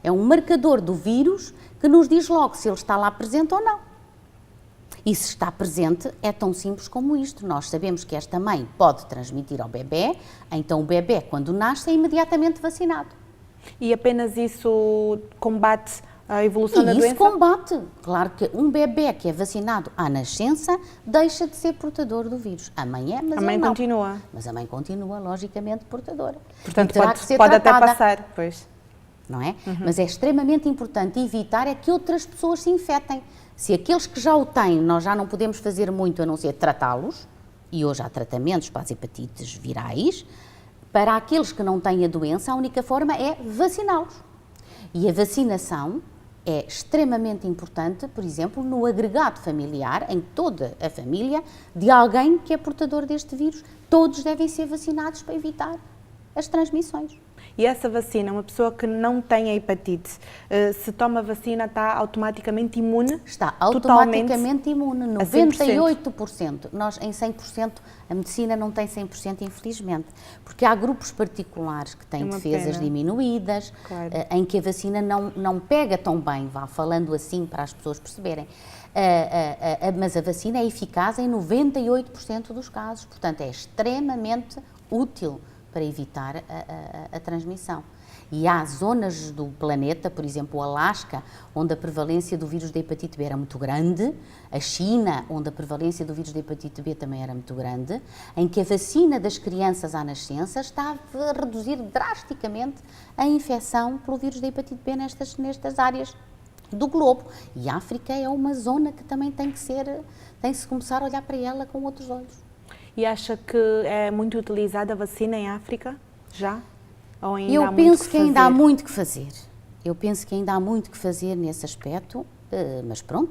é um marcador do vírus que nos diz logo se ele está lá presente ou não. E se está presente, é tão simples como isto. Nós sabemos que esta mãe pode transmitir ao bebê, então o bebê, quando nasce, é imediatamente vacinado. E apenas isso combate a evolução da doença? Isso combate. Claro que um bebê que é vacinado à nascença deixa de ser portador do vírus. A mãe é, mas a mãe não. continua. Mas a mãe continua, logicamente, portadora. Portanto, pode até passar, pois. Não é? Mas é extremamente importante evitar é que outras pessoas se infectem. Se aqueles que já o têm, nós já não podemos fazer muito a não ser tratá-los, e hoje há tratamentos para as hepatites virais, para aqueles que não têm a doença, a única forma é vaciná-los. E a vacinação é extremamente importante, por exemplo, no agregado familiar, em toda a família, de alguém que é portador deste vírus. Todos devem ser vacinados para evitar as transmissões. E essa vacina, uma pessoa que não tem a hepatite, se toma a vacina, está automaticamente imune? Está automaticamente imune, 98%. Nós, em 100%, a medicina não tem 100%, infelizmente, porque há grupos particulares que têm defesas diminuídas, claro, em que a vacina não pega tão bem, vá falando assim para as pessoas perceberem. Mas a vacina é eficaz em 98% dos casos, portanto é extremamente útil para evitar a transmissão. E há zonas do planeta, por exemplo, o Alasca, onde a prevalência do vírus da hepatite B era muito grande, a China, onde a prevalência do vírus da hepatite B também era muito grande, em que a vacina das crianças à nascença está a reduzir drasticamente a infecção pelo vírus da hepatite B nestas áreas do globo. E a África é uma zona que também tem-se começar a olhar para ela com outros olhos. E acha que é muito utilizada a vacina em África, já? Ou ainda Eu penso que ainda há muito que fazer. Eu penso que ainda há muito que fazer nesse aspecto,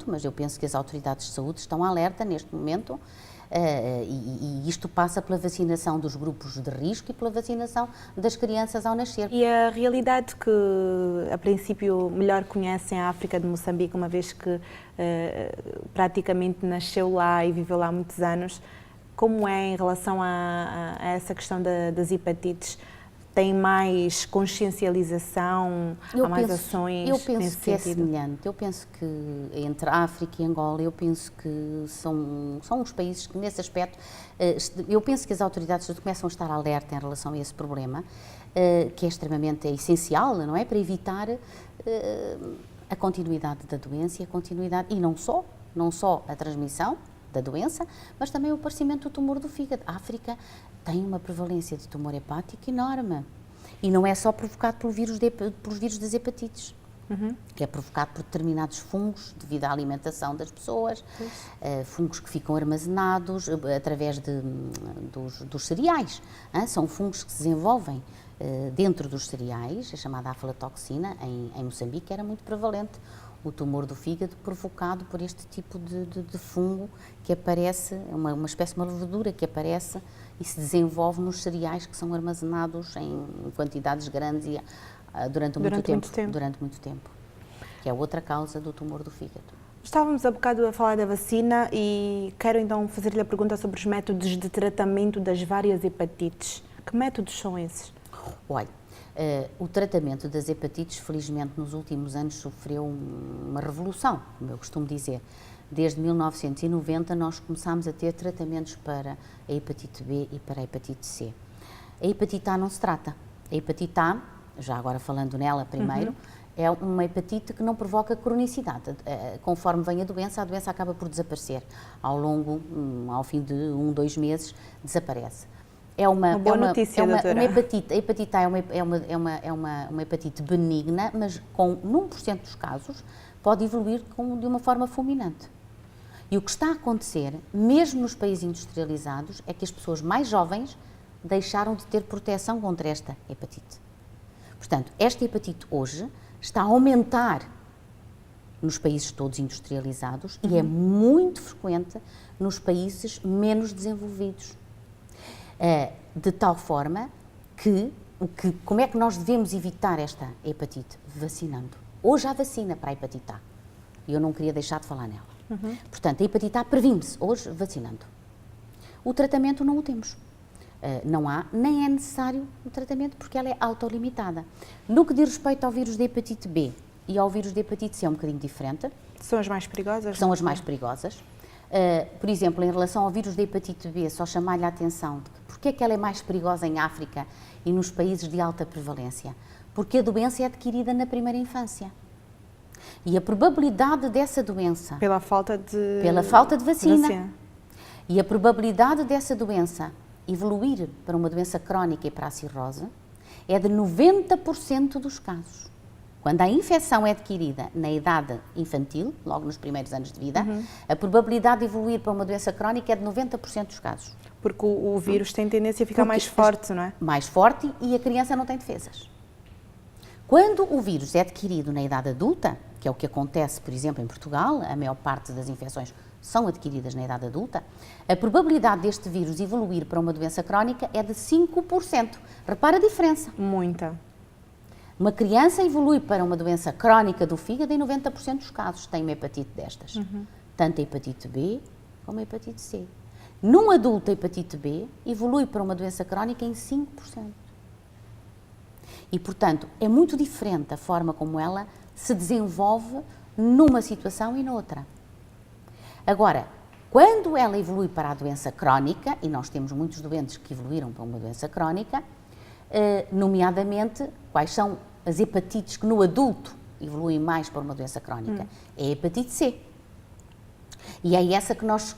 mas eu penso que as autoridades de saúde estão alerta neste momento, e isto passa pela vacinação dos grupos de risco e pela vacinação das crianças ao nascer. E a realidade que, a princípio, melhor conhecem a África de Moçambique, uma vez que praticamente nasceu lá e viveu lá há muitos anos, como é em relação a essa questão das hepatites? Tem mais consciencialização, há mais ações? Eu penso que é semelhante. Eu penso que entre a África e Angola, eu penso que são os países que nesse aspecto, eu penso que as autoridades começam a estar alerta em relação a esse problema, que é extremamente essencial, não é? Para evitar a continuidade da doença e não só a transmissão da doença, mas também o aparecimento do tumor do fígado. A África tem uma prevalência de tumor hepático enorme. E não é só provocado pelos vírus das hepatites, que é provocado por determinados fungos devido à alimentação das pessoas, fungos que ficam armazenados através dos cereais. São fungos que se desenvolvem dentro dos cereais, a chamada aflatoxina, em Moçambique era muito prevalente o tumor do fígado provocado por este tipo de fungo que aparece, uma espécie de uma levedura que aparece e se desenvolve nos cereais que são armazenados em quantidades grandes e durante muito tempo, que é outra causa do tumor do fígado. Estávamos há bocado a falar da vacina e quero então fazer-lhe a pergunta sobre os métodos de tratamento das várias hepatites. Que métodos são esses? Olha, o tratamento das hepatites, felizmente, nos últimos anos sofreu uma revolução, como eu costumo dizer. Desde 1990 nós começámos a ter tratamentos para a hepatite B e para a hepatite C. A hepatite A não se trata. A hepatite A, já agora falando nela primeiro, é uma hepatite que não provoca cronicidade. Conforme vem a doença acaba por desaparecer. Ao fim de 2 meses, desaparece. É uma boa notícia, doutora. A hepatite A é uma hepatite benigna, mas num por cento dos casos pode evoluir de uma forma fulminante. E o que está a acontecer, mesmo nos países industrializados, é que as pessoas mais jovens deixaram de ter proteção contra esta hepatite. Portanto, esta hepatite hoje está a aumentar nos países todos industrializados e é muito frequente nos países menos desenvolvidos. De tal forma que, como é que nós devemos evitar esta hepatite? Vacinando. Hoje há vacina para a hepatite A e eu não queria deixar de falar nela. Portanto, a hepatite A previne-se hoje vacinando. O tratamento não o temos. Não há, nem é necessário o tratamento porque ela é autolimitada. No que diz respeito ao vírus da hepatite B e ao vírus da hepatite C é um bocadinho diferente. São as mais perigosas? São as mais perigosas. Por exemplo, em relação ao vírus da hepatite B, só chamar-lhe a atenção de que porque é que ela é mais perigosa em África e nos países de alta prevalência? Porque a doença é adquirida na primeira infância. E a probabilidade dessa doença... Pela falta de vacina. E a probabilidade dessa doença evoluir para uma doença crónica e para a cirrose é de 90% dos casos. Quando a infecção é adquirida na idade infantil, logo nos primeiros anos de vida, a probabilidade de evoluir para uma doença crónica é de 90% dos casos. Porque o vírus tem tendência a ficar mais forte, não é? Mais forte e a criança não tem defesas. Quando o vírus é adquirido na idade adulta, que é o que acontece, por exemplo, em Portugal, a maior parte das infecções são adquiridas na idade adulta, a probabilidade deste vírus evoluir para uma doença crónica é de 5%. Repara a diferença. Muita. Uma criança evolui para uma doença crónica do fígado em 90% dos casos. Tem uma hepatite destas. Tanto a hepatite B como a hepatite C. Num adulto, a hepatite B evolui para uma doença crónica em 5%. E, portanto, é muito diferente a forma como ela se desenvolve numa situação e noutra. Agora, quando ela evolui para a doença crónica, e nós temos muitos doentes que evoluíram para uma doença crónica, nomeadamente, quais são as hepatites que no adulto evoluem mais para uma doença crónica? É a hepatite C. E é essa que nós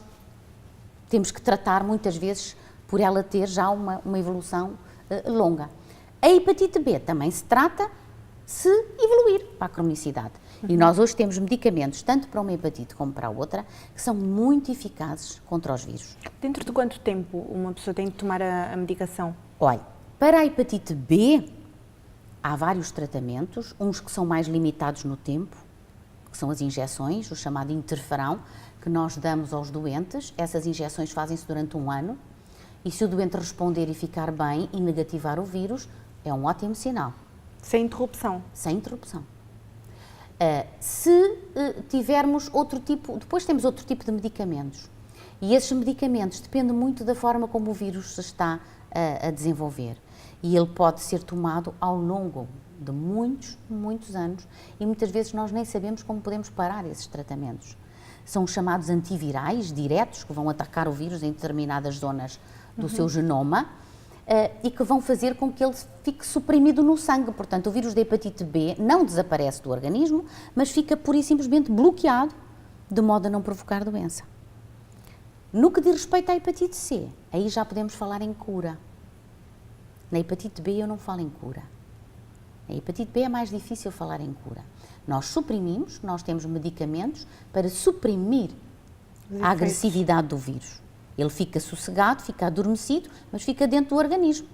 temos que tratar muitas vezes por ela ter já uma evolução longa. A hepatite B também se trata se evoluir para a cronicidade. E nós hoje temos medicamentos, tanto para uma hepatite como para a outra, que são muito eficazes contra os vírus. Dentro de quanto tempo uma pessoa tem de tomar a medicação? Olha, para a hepatite B, há vários tratamentos, uns que são mais limitados no tempo, que são as injeções, o chamado interferão, que nós damos aos doentes. Essas injeções fazem-se durante 1 ano, e se o doente responder e ficar bem e negativar o vírus, é um ótimo sinal. Sem interrupção? Sem interrupção. Se tivermos outro tipo, depois temos outro tipo de medicamentos, e esses medicamentos dependem muito da forma como o vírus se está a desenvolver, e ele pode ser tomado ao longo de muitos, muitos anos, e muitas vezes nós nem sabemos como podemos parar esses tratamentos. São os chamados antivirais diretos, que vão atacar o vírus em determinadas zonas do seu genoma, e que vão fazer com que ele fique suprimido no sangue. Portanto, o vírus da hepatite B não desaparece do organismo, mas fica pura e simplesmente bloqueado, de modo a não provocar doença. No que diz respeito à hepatite C, aí já podemos falar em cura. Na hepatite B eu não falo em cura. Na hepatite B é mais difícil falar em cura. Nós suprimimos, nós temos medicamentos para suprimir a agressividade do vírus. Ele fica sossegado, fica adormecido, mas fica dentro do organismo.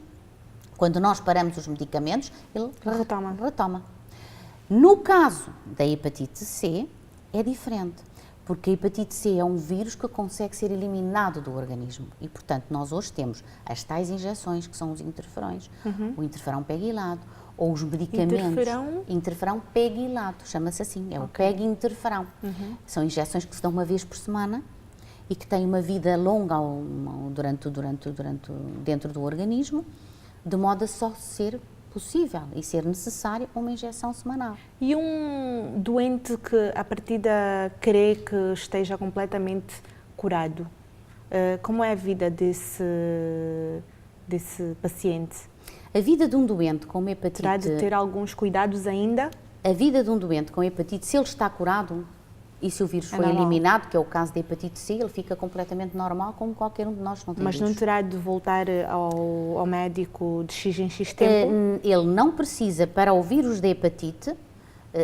Quando nós paramos os medicamentos, ele retoma. No caso da hepatite C, é diferente, porque a hepatite C é um vírus que consegue ser eliminado do organismo. E, portanto, nós hoje temos as tais injeções, que são os interferões, o interferão pegilado, ou os medicamentos... Interferão pegilado, chama-se assim, é o peg-interferão. São injeções que se dão uma vez por semana, e que tem uma vida longa dentro do organismo, de modo a só ser possível e ser necessário uma injeção semanal. E um doente que, à partida, crê que esteja completamente curado, como é a vida desse paciente? A vida de um doente com hepatite... Terá de ter alguns cuidados ainda? A vida de um doente com hepatite, se ele está curado, e se o vírus foi eliminado, que é o caso da hepatite C, ele fica completamente normal, como qualquer um de nós não tem. Mas não terá de voltar ao médico de X em X tempo? Ele não precisa, para o vírus da hepatite,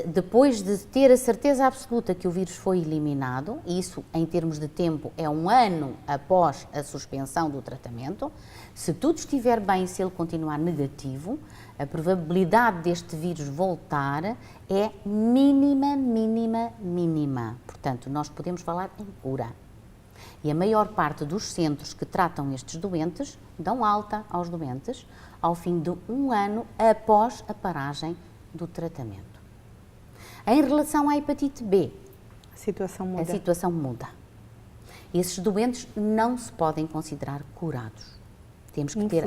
depois de ter a certeza absoluta que o vírus foi eliminado, e isso em termos de tempo é 1 ano após a suspensão do tratamento, se tudo estiver bem e se ele continuar negativo, a probabilidade deste vírus voltar é mínima, mínima, mínima. Portanto, nós podemos falar em cura. E a maior parte dos centros que tratam estes doentes dão alta aos doentes ao fim de 1 ano após a paragem do tratamento. Em relação à hepatite B, a situação muda. Esses doentes não se podem considerar curados. Temos que ter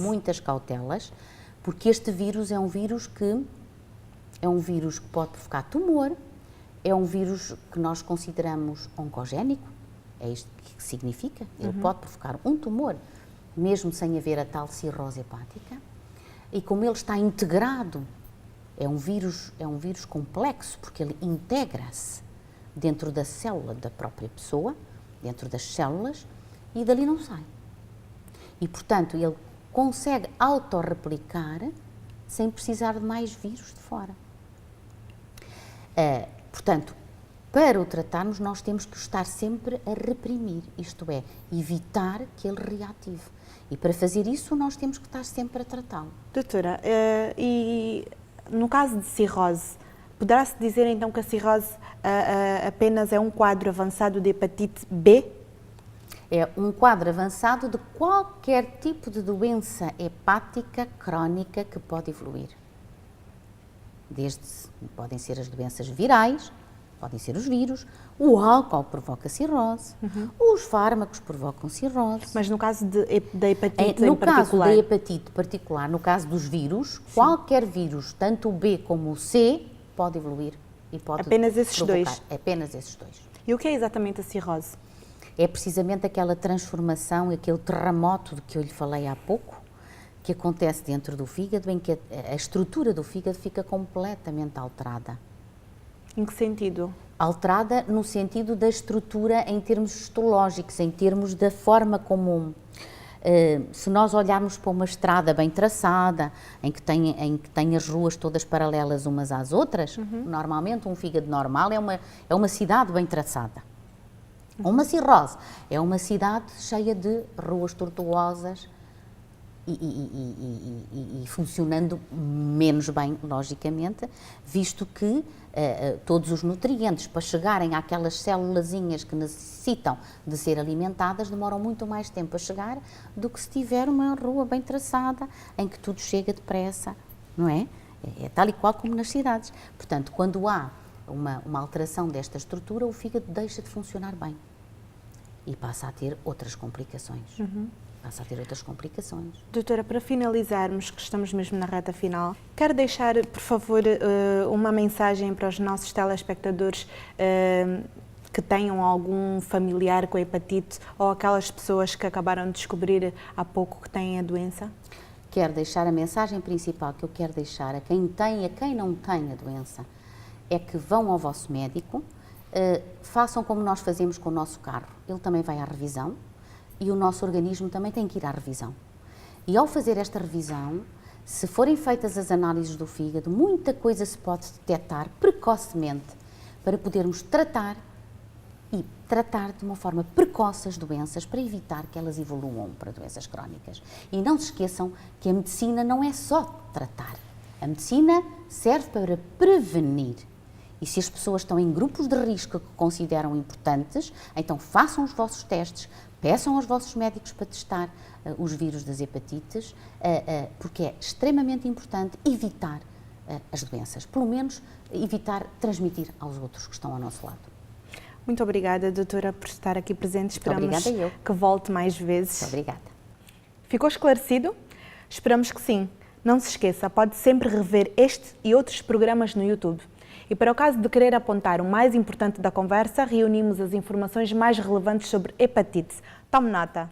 muitas cautelas, porque este vírus é um vírus que pode provocar tumor, é um vírus que nós consideramos oncogénico, é isto que significa, ele pode provocar um tumor, mesmo sem haver a tal cirrose hepática, e como ele está integrado, é um vírus complexo, porque ele integra-se dentro da célula da própria pessoa, dentro das células, e dali não sai. E, portanto, ele consegue autorreplicar sem precisar de mais vírus de fora. Portanto, para o tratarmos, nós temos que estar sempre a reprimir, isto é, evitar que ele reative. E para fazer isso, nós temos que estar sempre a tratá-lo. Doutora, e no caso de cirrose, poderá-se dizer então que a cirrose apenas é um quadro avançado de hepatite B? É um quadro avançado de qualquer tipo de doença hepática crónica que pode evoluir. Podem ser as doenças virais, podem ser os vírus, o álcool provoca cirrose, os fármacos provocam cirrose. Mas no caso da hepatite em particular? No caso da hepatite particular, no caso dos vírus, qualquer vírus, tanto o B como o C, pode evoluir e pode apenas esses provocar. Dois? Apenas esses dois. E o que é exatamente a cirrose? É precisamente aquela transformação, aquele terremoto de que eu lhe falei há pouco, que acontece dentro do fígado, em que a estrutura do fígado fica completamente alterada. Em que sentido? Alterada no sentido da estrutura em termos histológicos, em termos da forma como, se nós olharmos para uma estrada bem traçada, em que tem as ruas todas paralelas umas às outras, normalmente um fígado normal é uma cidade bem traçada. Uma cirrose é uma cidade cheia de ruas tortuosas e funcionando menos bem, logicamente, visto que todos os nutrientes para chegarem àquelas célulazinhas que necessitam de ser alimentadas demoram muito mais tempo a chegar do que se tiver uma rua bem traçada, em que tudo chega depressa, não é? É tal e qual como nas cidades. Portanto, quando há uma alteração desta estrutura, o fígado deixa de funcionar bem e passa a ter outras complicações. Passa a ter outras complicações. Doutora, para finalizarmos, que estamos mesmo na reta final, quero deixar, por favor, uma mensagem para os nossos telespectadores que tenham algum familiar com hepatite ou aquelas pessoas que acabaram de descobrir há pouco que têm a doença? Quero deixar a mensagem principal que eu quero deixar a quem tem e a quem não tem a doença, é que vão ao vosso médico, façam como nós fazemos com o nosso carro, ele também vai à revisão e o nosso organismo também tem que ir à revisão. E ao fazer esta revisão, se forem feitas as análises do fígado, muita coisa se pode detectar precocemente para podermos tratar de uma forma precoce as doenças para evitar que elas evoluam para doenças crónicas. E não se esqueçam que a medicina não é só tratar. A medicina serve para prevenir. E se as pessoas estão em grupos de risco que consideram importantes, então façam os vossos testes, peçam aos vossos médicos para testar os vírus das hepatites, porque é extremamente importante evitar as doenças, pelo menos evitar transmitir aos outros que estão ao nosso lado. Muito obrigada, doutora, por estar aqui presente. Esperamos que volte mais vezes. Muito obrigada. Ficou esclarecido? Esperamos que sim. Não se esqueça, pode sempre rever este e outros programas no YouTube. E para o caso de querer apontar o mais importante da conversa, reunimos as informações mais relevantes sobre hepatite. Tome nota.